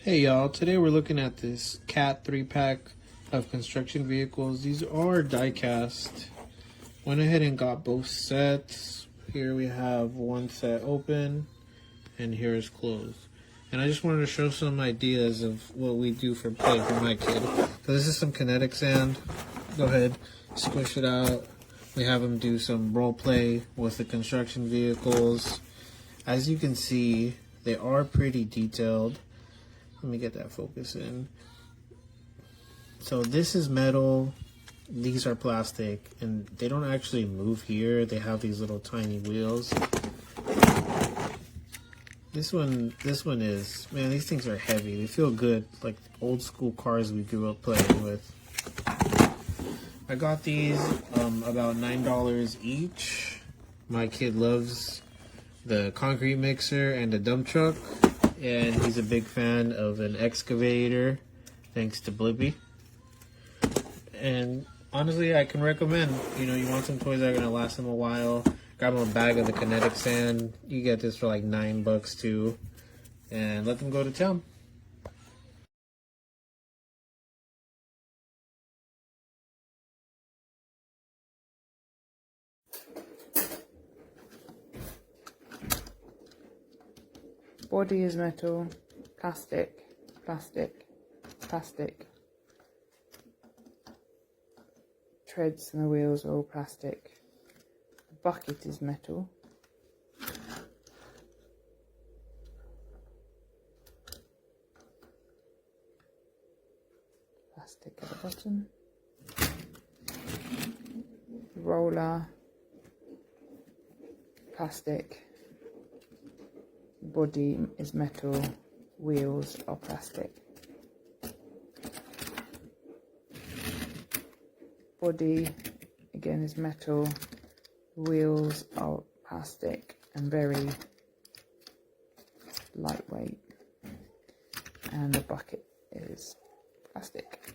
Hey y'all, today we're looking at this Cat 3-pack of construction vehicles. These are die cast. Went ahead and got both sets. Here we have one set open and here is closed. And I just wanted to show some ideas of what we do for play for my kid. So this is some kinetic sand. Go ahead, squish it out. We have him do some role play with the construction vehicles. As you can see, they are pretty detailed. Let me get that focus in. So this is metal, these are plastic, and they don't actually move here. They have these little tiny wheels. This one is, man, these things are heavy. They feel good, like old school cars we grew up playing with. I got these about $9 each. My kid loves the concrete mixer and the dump truck. And he's a big fan of an excavator, thanks to Blippi. And honestly, I can recommend, you want some toys that are going to last him a while. Grab him a bag of the kinetic sand. You get this for like $9 too. And let them go to town. Body is metal, plastic, plastic, plastic. Treads and the wheels are all plastic. The bucket is metal. Plastic at the bottom. The roller, plastic. Body is metal, wheels are plastic. Body again is metal, wheels are plastic and very lightweight, and the bucket is plastic.